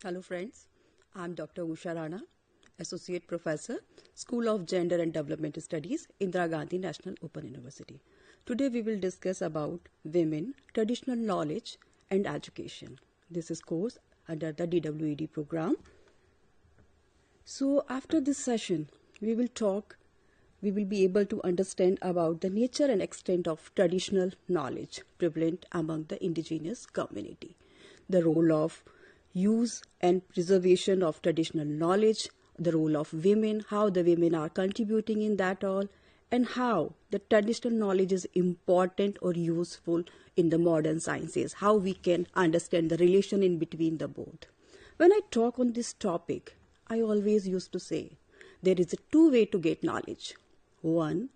Hello friends, I'm Dr. Usha Rana, Associate Professor, School of Gender and Development Studies, Indira Gandhi National Open University. Today we will discuss about women, traditional knowledge and education. This is course under the DWED program. So after this session, we will be able to understand about the nature and extent of traditional knowledge prevalent among the indigenous community, the role of use and preservation of traditional knowledge, the role of women, how the women are contributing in that all, and how the traditional knowledge is important or useful in the modern sciences, how we can understand the relation in between the both. When I talk on this topic, I always used to say there is a two way to get knowledge. One,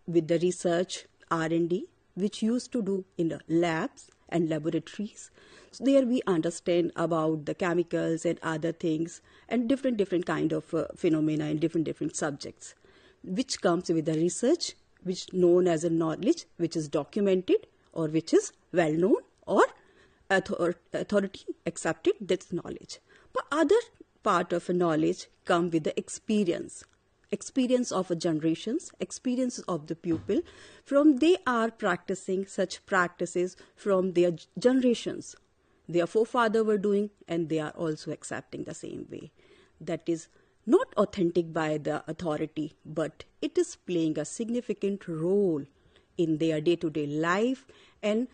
with the research R&D, which used to do in the labs and laboratories. So there we understand about the chemicals and other things and different kind of phenomena in different subjects, which comes with the research, which known as a knowledge, which is documented or which is well known or authority accepted this knowledge. But other part of a knowledge come with the experience of generations, experience of the pupil, from they are practicing such practices from their generations. Their forefathers were doing and they are also accepting the same way. That is not authentic by the authority, but it is playing a significant role in their day-to-day life and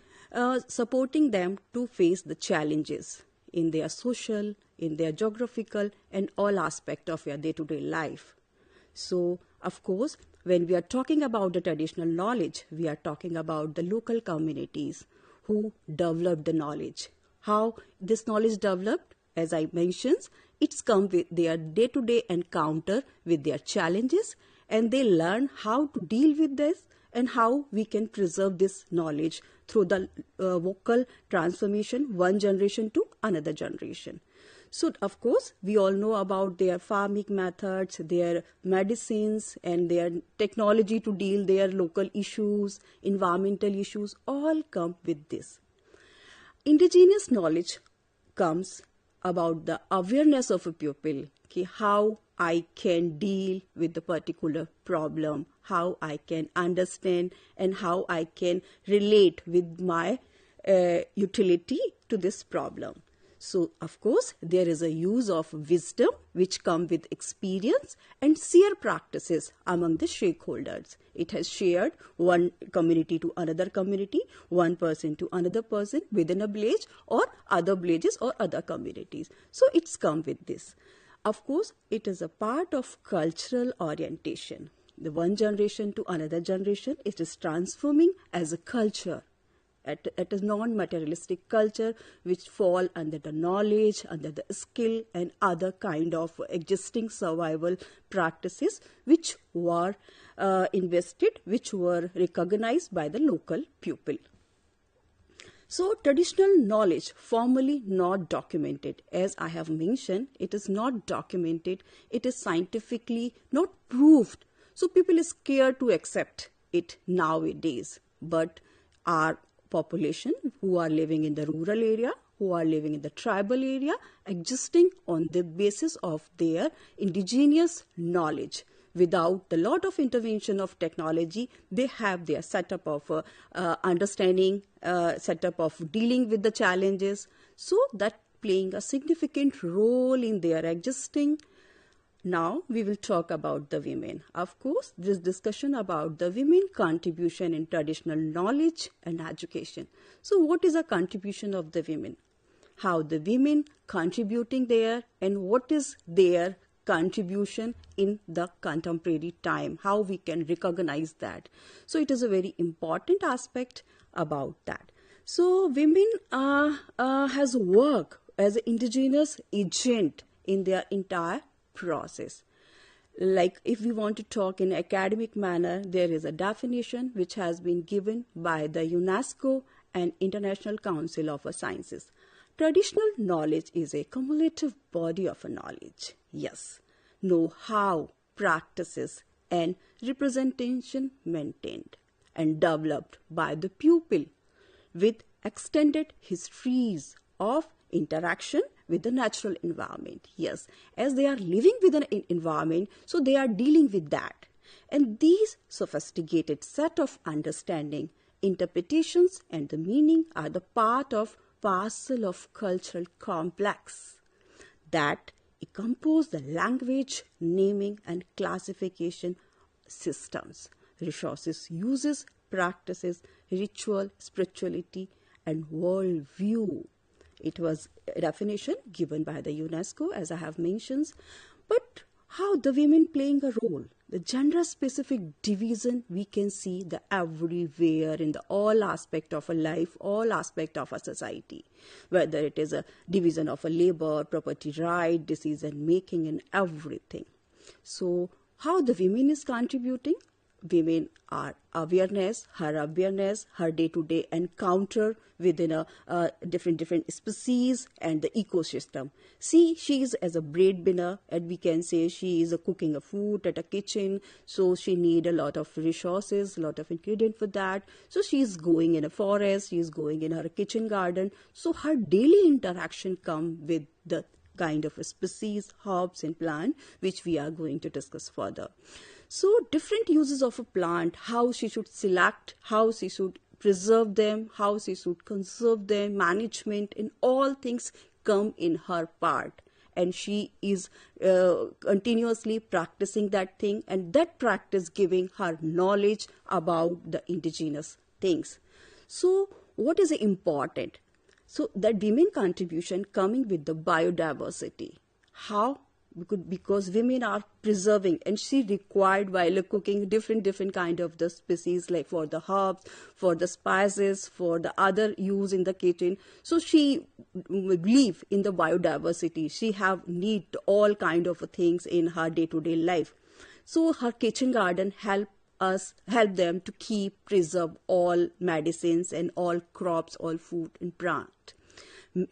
supporting them to face the challenges in their social, in their geographical and all aspects of their day-to-day life. So, of course, when we are talking about the traditional knowledge, we are talking about the local communities who developed the knowledge. How this knowledge developed, as I mentioned, it's come with their day-to-day encounter with their challenges, and they learn how to deal with this and how we can preserve this knowledge through the vocal transformation one generation to another generation. So, of course, we all know about their farming methods, their medicines and their technology to deal their local issues, environmental issues, all come with this. Indigenous knowledge comes about the awareness of a pupil, how I can deal with the particular problem, how I can understand and how I can relate with my utility to this problem. So, of course, there is a use of wisdom which come with experience and share practices among the stakeholders. It has shared one community to another community, one person to another person within a village or other villages or other communities. So, it's come with this. Of course, it is a part of cultural orientation. The one generation to another generation, it is transforming as a culture. At a non-materialistic culture which fall under the knowledge, under the skill and other kind of existing survival practices which were invested, which were recognized by the local pupil. So traditional knowledge formally not documented, as I have mentioned, it is not documented, it is scientifically not proved. So people is scared to accept it nowadays, but our population who are living in the rural area, who are living in the tribal area, existing on the basis of their indigenous knowledge. Without the lot of intervention of technology, they have their setup of understanding, setup of dealing with the challenges. So that playing a significant role in their existing. Now we will talk about the women. Of course, this discussion about the women contribution in traditional knowledge and education. So what is a contribution of the women? How the women contributing there and what is their contribution in the contemporary time? How we can recognize that? So it is a very important aspect about that. So women has work as an indigenous agent in their entire process. Like if we want to talk in academic manner, there is a definition which has been given by the UNESCO and International Council of Sciences. Traditional knowledge is a cumulative body of knowledge. Yes, know-how, practices and representation maintained and developed by the pupil with extended histories of interaction with the natural environment. Yes, as they are living with an environment, so they are dealing with that. And these sophisticated set of understanding, interpretations, and the meaning are the part of parcel of cultural complex that compose the language, naming, and classification systems, resources, uses, practices, ritual, spirituality, and worldview. It was a definition given by the UNESCO, as I have mentioned. But how the women playing a role? The gender-specific division we can see the everywhere in the all aspect of a life, all aspect of a society, whether it is a division of a labor, property right, decision making, and everything. So, how the women is contributing? Women are awareness, her day-to-day encounter within a different species and the ecosystem. See, she is as a breadwinner, and we can say she is cooking a food at a kitchen, so she need a lot of resources, a lot of ingredient for that. So she is going in a forest, she is going in her kitchen garden. So her daily interaction come with the kind of a species, herbs and plant, which we are going to discuss further. So different uses of a plant, how she should select, how she should preserve them, how she should conserve them, management, and all things come in her part. And she is continuously practicing that thing, and that practice giving her knowledge about the indigenous things. So what is important? So that women contribution coming with the biodiversity. How? Because women are preserving, and she required while cooking different kind of the species, like for the herbs, for the spices, for the other use in the kitchen. So she believe in the biodiversity. She have need all kind of things in her day-to-day life. So her kitchen garden help them to preserve all medicines and all crops, all food and plant.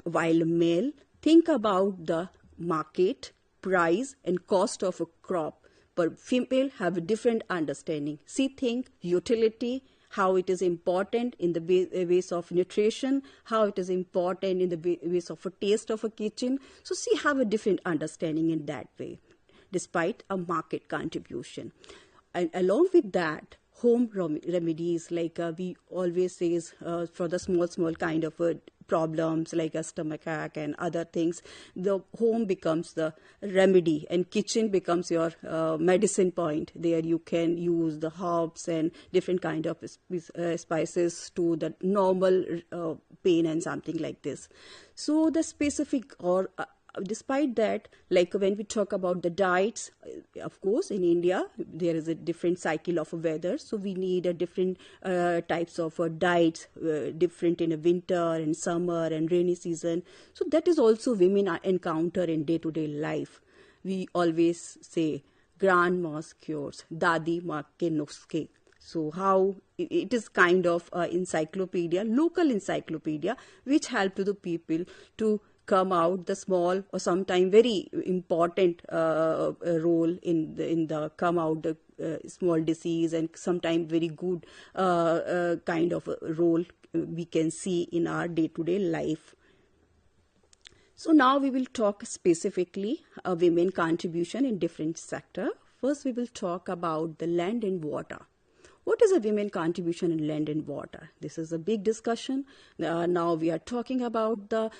While male think about the market, price and cost of a crop, but female have a different understanding. She think utility, how it is important in the ways of nutrition, how it is important in the ways of a taste of a kitchen. So she have a different understanding in that way, despite a market contribution. And along with that, home remedies, like we always say, for the small kind of problems like a stomachache and other things, the home becomes the remedy and kitchen becomes your medicine point. There you can use the herbs and different kind of spices to the normal pain and something like this. So the specific or despite that, like when we talk about the diets, of course, in India, there is a different cycle of weather. So we need a different types of diets, different in a winter and summer and rainy season. So that is also women encounter in day-to-day life. We always say, grandma's cures, dadi maa ke nuske. So how it is kind of encyclopedia, local encyclopedia, which help to the people to come out the small or sometimes very important role in the come out the small disease, and sometimes very good kind of a role we can see in our day-to-day life. So now we will talk specifically women contribution in different sector. First we will talk about the land and water. What is a women contribution in land and water? This is a big discussion. Now we are talking about the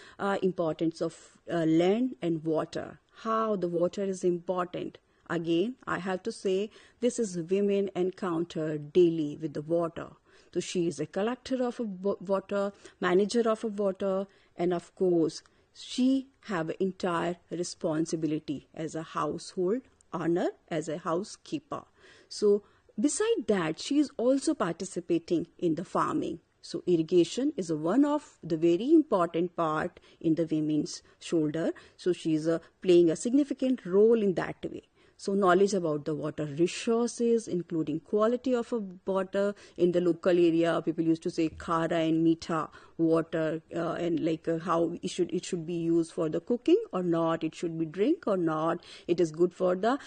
importance of land and water. How the water is important. Again, I have to say this is women encounter daily with the water. So she is a collector of water, manager of water, and of course, she have an entire responsibility as a household owner, as a housekeeper. So beside that, she is also participating in the farming. So irrigation is one of the very important part in the women's shoulder. So she is playing a significant role in that way. So knowledge about the water resources, including quality of a water in the local area. People used to say khara and meetha water, and like how it should be used for the cooking or not. It should be drink or not. It is good for the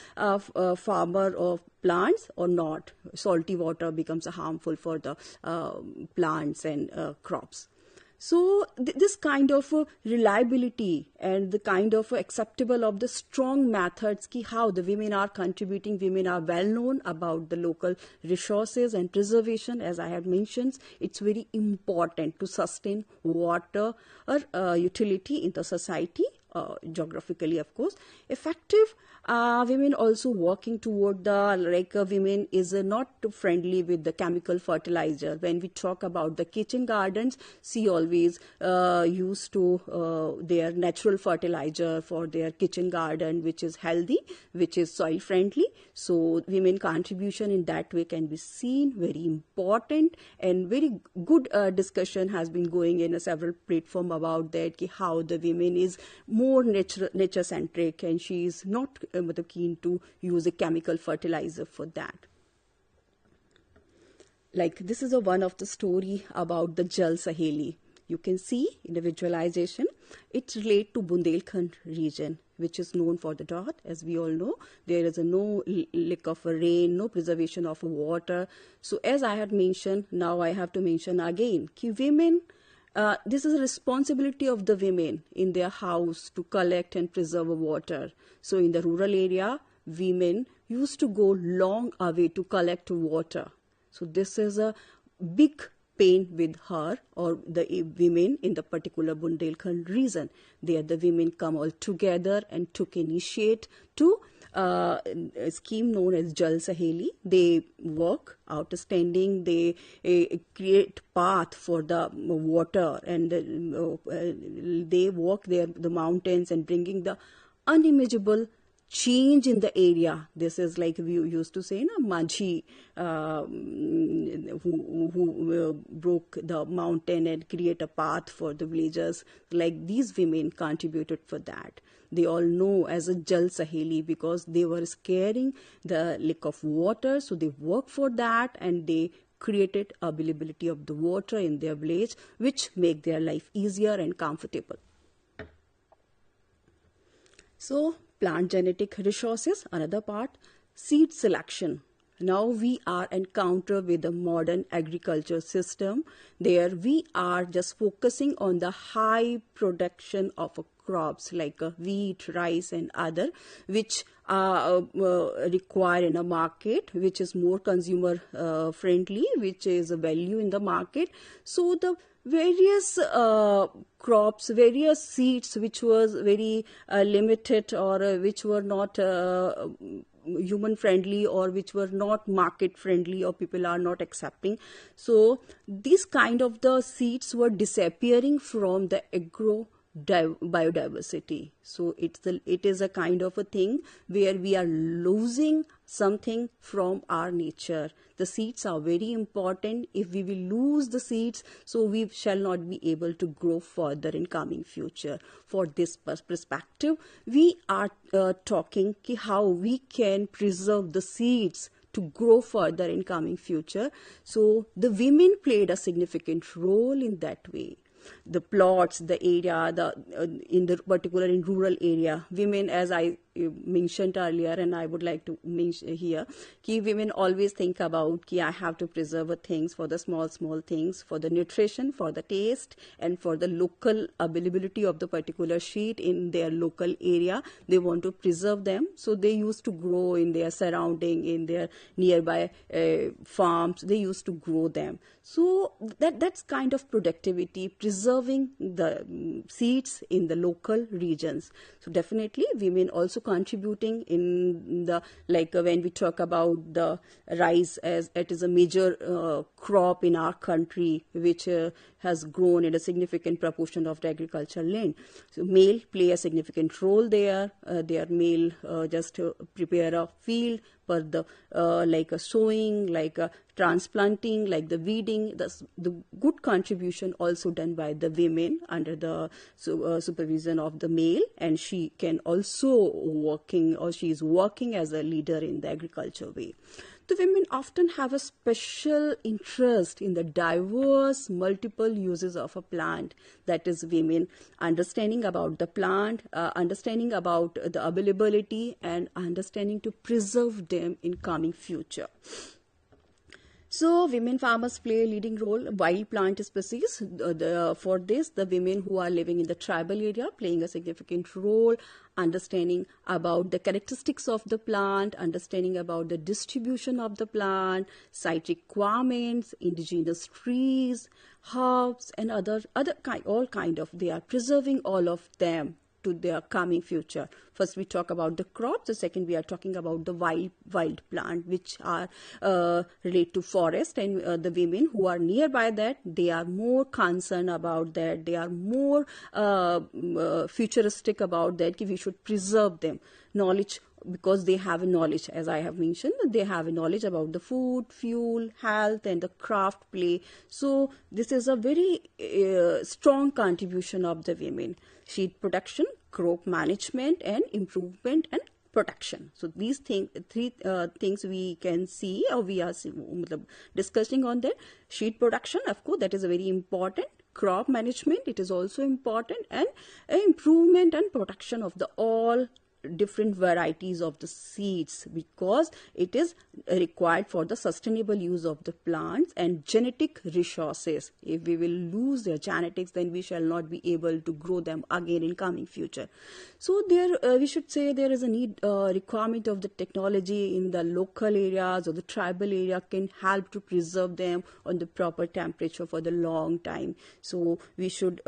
farmer of plants or not. Salty water becomes harmful for the plants and crops. So this kind of reliability and the kind of acceptable of the strong methods ki how the women are contributing, women are well known about the local resources and preservation. As I have mentioned, it's very important to sustain water utility in the society, geographically of course. Effective women also working toward the women is not too friendly with the chemical fertilizer. When we talk about the kitchen gardens, she always used to their natural fertilizer for their kitchen garden, which is healthy, which is soil friendly. So women contribution in that way can be seen very important, and very good discussion has been going in several platform about that ki how the women is more nature centric, and she is not keen to use a chemical fertilizer for that. Like this is one of the story about the Jal Saheli. You can see in the visualization, it relates to Bundelkhand region, which is known for the drought. As we all know, there is no lack of rain, no preservation of water. So as I had mentioned, now I have to mention again, ki women, this is a responsibility of the women in their house to collect and preserve water. So in the rural area, women used to go long away to collect water. So this is a big pain with her or the women in the particular Bundelkhand region. There the women come all together and took initiate to a scheme known as Jal Saheli. They work outstanding, they create path for the water, and they walk there the mountains and bringing the unimaginable change in the area. This is like we used to say, Manji, who broke the mountain and create a path for the villagers. Like these women contributed for that. They all know as a Jal Saheli because they were scaring the lack of water. So they work for that, and they created availability of the water in their village, which make their life easier and comfortable. So plant genetic resources, another part. Seed selection. Now we are encounter with the modern agriculture system. There we are just focusing on the high production of crops like wheat, rice and other, which require in a market, which is more consumer friendly, which is a value in the market. So the various crops, various seeds which was very limited or which were not human friendly or which were not market friendly or people are not accepting. So these kind of the seeds were disappearing from the biodiversity. So it is a kind of a thing where we are losing something from our nature. The seeds are very important. If we will lose the seeds, so we shall not be able to grow further in coming future. For this perspective, we are talking how we can preserve the seeds to grow further in coming future. So the women played a significant role in that way. The plots, the area, in the particular in rural area, women, as I mentioned earlier, and I would like to mention here, ki women always think about ki I have to preserve things for the small things, for the nutrition, for the taste, and for the local availability of the particular sheet in their local area. They want to preserve them, so they used to grow in their surrounding, in their nearby farms. They used to grow them. So that's kind of productivity, preserving the seeds in the local regions. So definitely women also contributing in the, like when we talk about the rice, as it is a major crop in our country, which has grown in a significant proportion of the agricultural land. So male play a significant role there. Their male just prepare a field for the like a sowing, like a transplanting, like the weeding. The good contribution also done by the women under the supervision of the male, and she can also working, or she is working as a leader in the agriculture way. The women often have a special interest in the diverse multiple uses of a plant. That is, women understanding about the plant, understanding about the availability, and understanding to preserve them in coming future. So women farmers play a leading role, wild plant species. For this, the women who are living in the tribal area playing a significant role, understanding about the characteristics of the plant, understanding about the distribution of the plant, site requirements, indigenous trees, herbs, and all kind of, they are preserving all of them to their coming future. First we talk about the crops, the second we are talking about the wild plant which are related to forest, and the women who are nearby that, they are more concerned about that, they are more futuristic about that, we should preserve them. Knowledge, because they have a knowledge, as I have mentioned, they have a knowledge about the food, fuel, health, and the craft play. So this is a very strong contribution of the women. Seed production, crop management, and improvement and protection. So these three things we can see, or we are discussing on that. Seed production, of course, that is very important. Crop management, it is also important, and improvement and protection of the all different varieties of the seeds, because it is required for the sustainable use of the plants and genetic resources. If we will lose their genetics, then we shall not be able to grow them again in coming future. So there we should say there is a need requirement of the technology in the local areas or the tribal area can help to preserve them on the proper temperature for the long time. So we should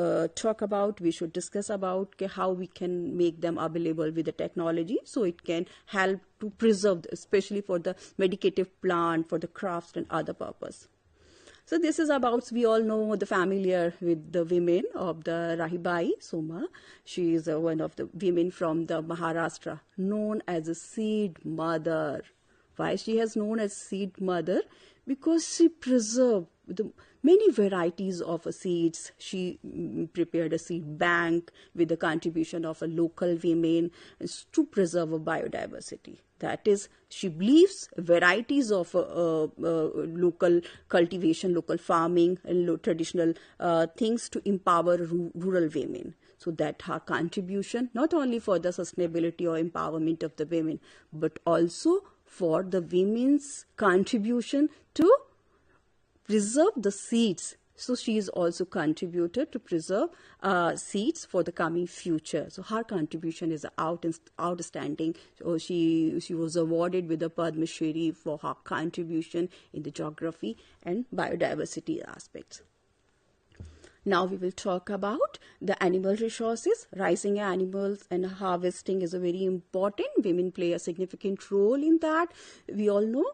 discuss about how we can make them available with the technology, so it can help to preserve, especially for the medicative plant, for the crafts and other purpose. So this is about, we all know the familiar with the women of the Rahibai Soma. She is one of the women from the Maharashtra, known as a seed mother. Why she is known as seed mother? Because she preserved the many varieties of seeds. She prepared a seed bank with the contribution of a local women to preserve a biodiversity. That is, she believes varieties of local cultivation, local farming, and traditional things to empower rural women. So that her contribution, not only for the sustainability or empowerment of the women, but also for the women's contribution to preserve the seeds. So she is also contributed to preserve seeds for the coming future. So her contribution is outstanding. So she was awarded with the Padma Shri for her contribution in the geography and biodiversity aspects. Now we will talk about the animal resources. Raising animals and harvesting is a very important. Women play a significant role in that. We all know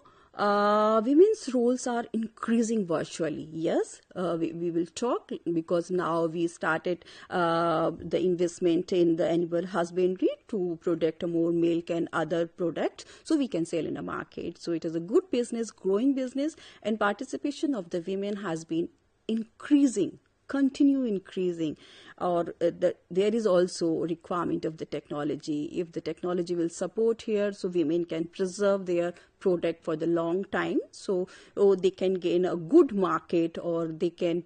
women's roles are increasing virtually. Yes, we will talk, because now we started the investment in the animal husbandry to produce more milk and other products, so we can sell in the market. So it is a good business, growing business, and participation of the women has been increasing, continue increasing. Or there is also a requirement of the technology. If the technology will support here, so women can preserve their product for the long time, so they can gain a good market, or they can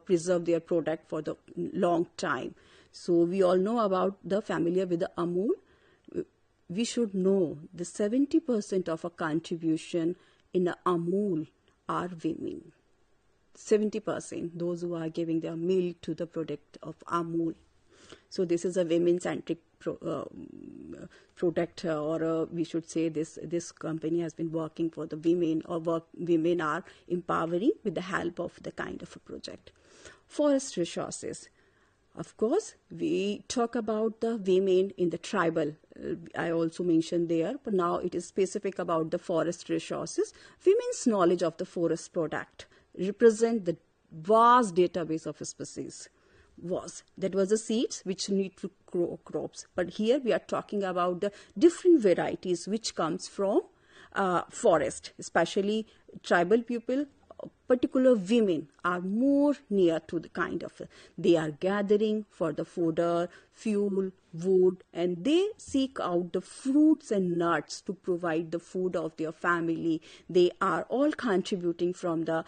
preserve their product for the long time. So we all know about the familiar with the Amul. We should know the 70% of a contribution in the Amul are women. 70%, those who are giving their milk to the product of Amul. So this is a women-centric product, or we should say this company has been working for the women, or women are empowering with the help of the kind of a project. Forest resources. Of course, we talk about the women in the tribal. I also mentioned there, but now it is specific about the forest resources. Women's knowledge of the forest product represent the vast database of species. That was the seeds which need to grow crops. But here we are talking about the different varieties which comes from forest, especially tribal people particular women are more near to the kind of, they are gathering for the fodder, fuel, wood, and they seek out the fruits and nuts to provide the food of their family. They are all contributing from the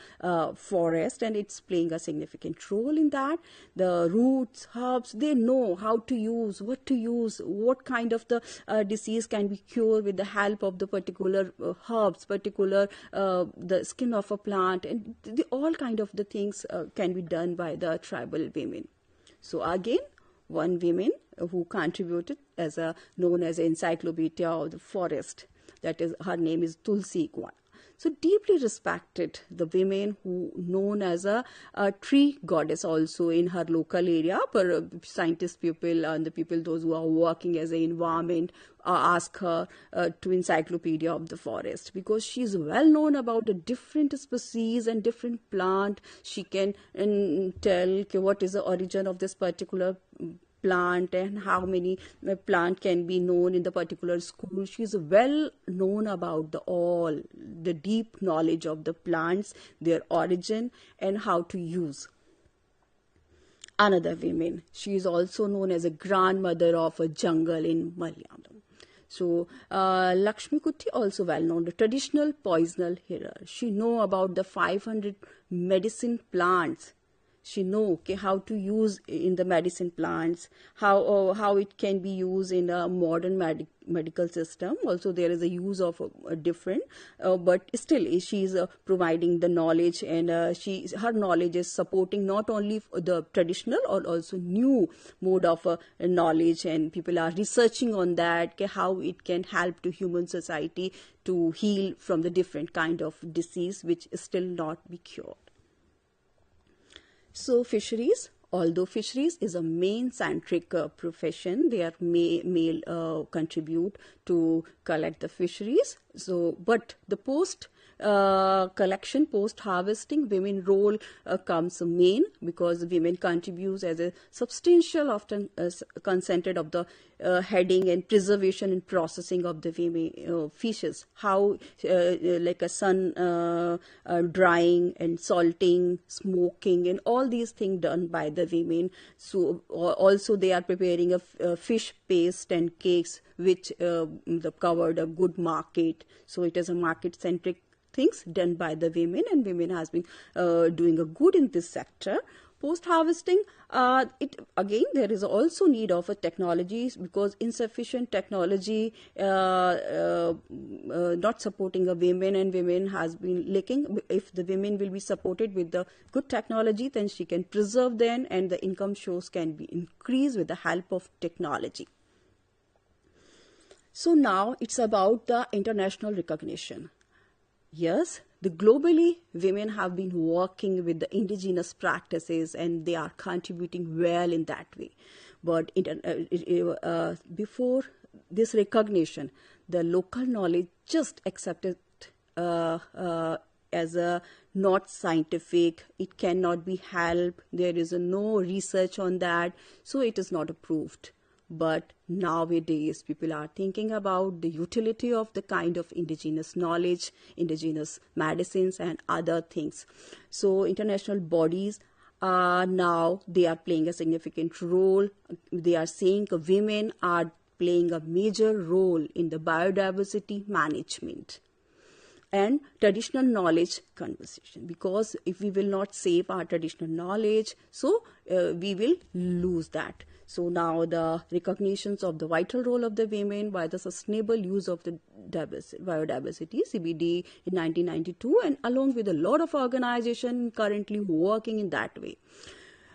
forest, and it's playing a significant role in that. The roots, herbs, they know how to use, what kind of the disease can be cured with the help of the particular herbs, particular the skin of a plant, and all kind of the things can be done by the tribal women. So again, one woman who contributed as a known as encyclopedia of the forest, that is, her name is Tulsi Kwan. So deeply respected, the women who known as a tree goddess also in her local area. For scientists people and the people those who are working as an environment ask her to encyclopedia of the forest, because she is well known about the different species and different plant. She can tell what is the origin of this particular plant and how many plant can be known in the particular school. She is well known about all the deep knowledge of the plants, their origin, and how to use. Another woman, she is also known as a grandmother of a jungle in Malayalam. So Lakshmi Kuti also well known, the traditional poisonal healer. She know about the 500 medicine plants. She know how to use in the medicine plants, how it can be used in a modern medical system. Also there is a use of a different, but still she is providing the knowledge, and her knowledge is supporting not only the traditional or also new mode of knowledge, and people are researching on that, how it can help to human society to heal from the different kind of disease which is still not be cured. So fisheries, although fisheries is a main-centric profession, they are male contribute to collect the fisheries. So, but the collection, post-harvesting, women role comes main, because women contributes as a substantial, often consented of the heading and preservation and processing of the women fishes. How like a sun drying and salting, smoking, and all these things done by the women. So also they are preparing a fish paste and cakes which covered a good market. So it is a market-centric things done by the women, and women has been doing a good in this sector. Post-harvesting, it again there is also need of a technology, because insufficient technology not supporting a women, and women has been lacking. If the women will be supported with the good technology, then she can preserve them, and the income source can be increased with the help of technology. So now it's about the international recognition. Yes, the globally women have been working with the indigenous practices, and they are contributing well in that way. But before this recognition, the local knowledge just accepted as a not scientific. It cannot be helped. There is no research on that, so it is not approved. But nowadays, people are thinking about the utility of the kind of indigenous knowledge, indigenous medicines, and other things. So international bodies now they are playing a significant role. They are saying women are playing a major role in the biodiversity management and traditional knowledge conversation, because if we will not save our traditional knowledge, so we will lose that. So now the recognitions of the vital role of the women by the sustainable use of the biodiversity, CBD, in 1992, and along with a lot of organizations currently working in that way.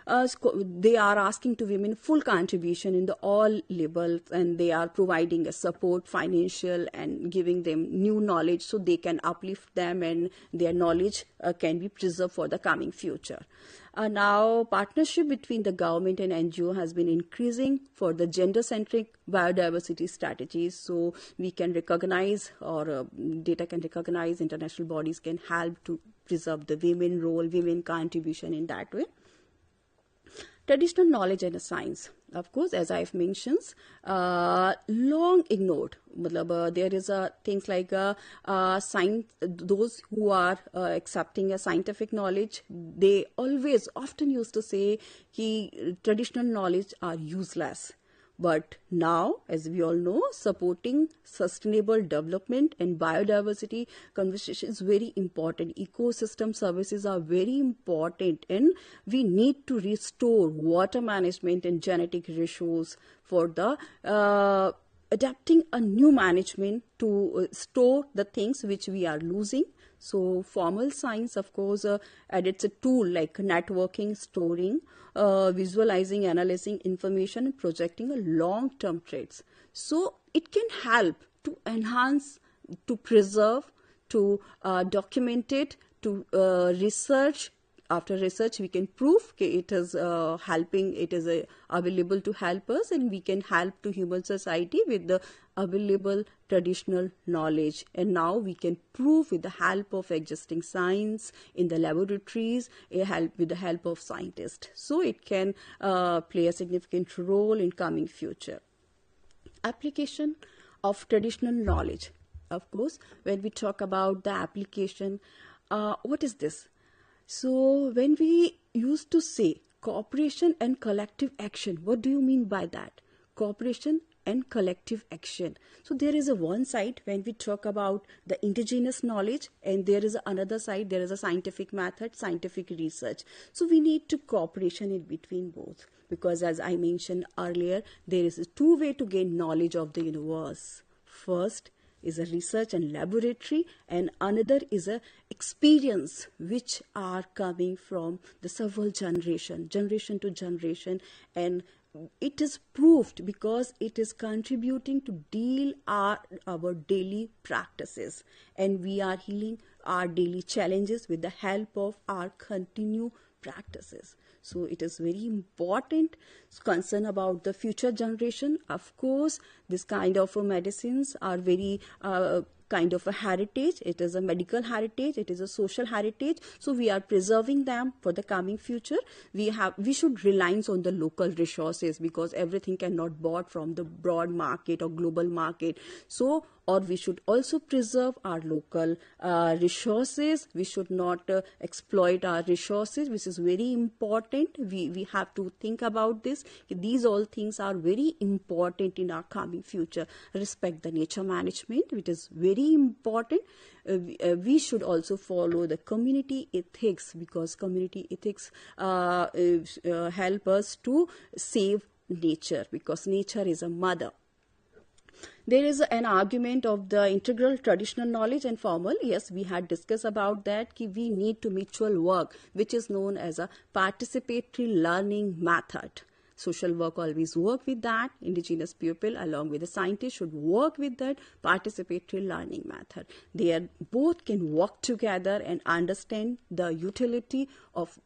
They are asking to women full contribution in the all levels, and they are providing a support, financial, and giving them new knowledge so they can uplift them, and their knowledge can be preserved for the coming future. Now, partnership between the government and NGO has been increasing for the gender-centric biodiversity strategies. So we can recognize, or data can recognize, international bodies can help to preserve the women role, women contribution in that way. Traditional knowledge and science. of course, as I've mentioned, long ignored. There is things like science. Those who are accepting a scientific knowledge, they often used to say that traditional knowledge are useless. But now, as we all know, supporting sustainable development and biodiversity conversation is very important. Ecosystem services are very important, and we need to restore water management and genetic resource for the adapting a new management to store the things which we are losing. So formal science, of course, adds a tool like networking, storing, visualizing, analyzing information, and projecting a long-term traits. So it can help to enhance, to preserve, to document it, to research. After research, we can prove it is helping, it is available to help us, and we can help to human society with the available traditional knowledge. And now we can prove with the help of existing science in the laboratories, with the help of scientists. So it can play a significant role in coming future. Application of traditional knowledge. Of course, when we talk about the application, what is this? So when we used to say cooperation and collective action, what do you mean by that? Cooperation and collective action. So there is a one side when we talk about the indigenous knowledge, and there is another side, there is a scientific method, scientific research. So we need to cooperation in between both, because as I mentioned earlier, there is a two way to gain knowledge of the universe. First is a research and laboratory, and another is a experience which are coming from the several generation to generation, and it is proved because it is contributing to deal our daily practices, and we are healing our daily challenges with the help of our continued practices. So it is very important concern about the future generation. Of course, this kind of medicines are very kind of a heritage. It is a medical heritage, it is a social heritage, so we are preserving them for the coming future. We should rely on the local resources, because everything cannot bought from the broad market or global market. So, or we should also preserve our local resources. We should not exploit our resources, which is very important. We have to think about this. These all things are very important in our coming future. Respect the nature management, which is very important. We should also follow the community ethics, because community ethics help us to save nature, because nature is a mother. There is an argument of the integral traditional knowledge and formal. Yes, we had discussed about that. We need to mutual work, which is known as a participatory learning method. Social work always work with that. Indigenous people along with the scientists should work with that participatory learning method. They are both can work together and understand the utility of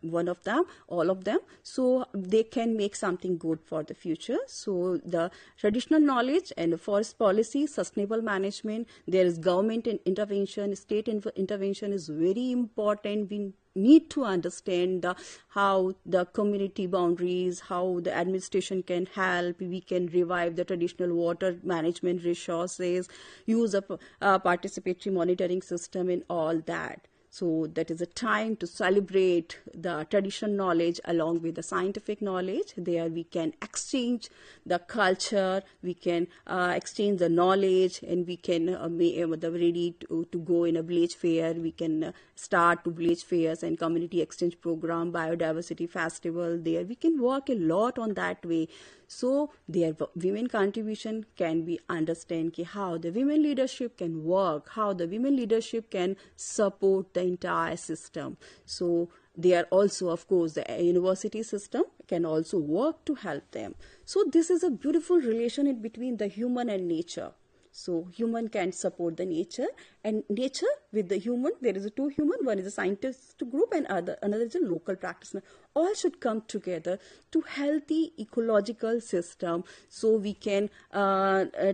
one of them, all of them, so they can make something good for the future. So the traditional knowledge and forest policy, sustainable management, there is government intervention, state intervention is very important. We need to understand how the community boundaries, how the administration can help. We can revive the traditional water management resources, use a participatory monitoring system and all that. So that is a time to celebrate the traditional knowledge along with the scientific knowledge. There we can exchange the culture, we can exchange the knowledge, and we can be ready to go in a village fair. We can start to village fairs and community exchange program, biodiversity festival. There we can work a lot on that way. So their women contribution can be understand how the women leadership can work, how the women leadership can support the entire system. So they are also, of course, the university system can also work to help them. So this is a beautiful relation in between the human and nature. So human can support the nature, and nature with the human, there is a two human, one is a scientist group and another is a local practitioner. All should come together to healthy ecological system, so we can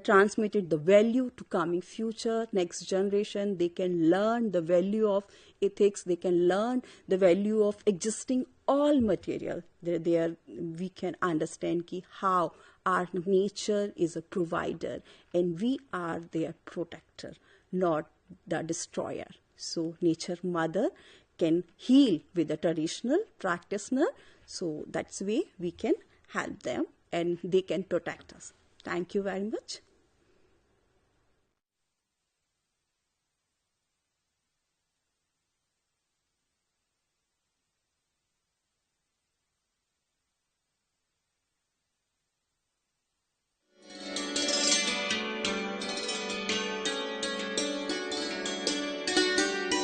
transmit it the value to coming future, next generation. They can learn the value of ethics, they can learn the value of existing all material. We can understand how our nature is a provider and we are their protector, not the destroyer. So nature mother can heal with a traditional practitioner. So that's the way we can help them and they can protect us. Thank you very much.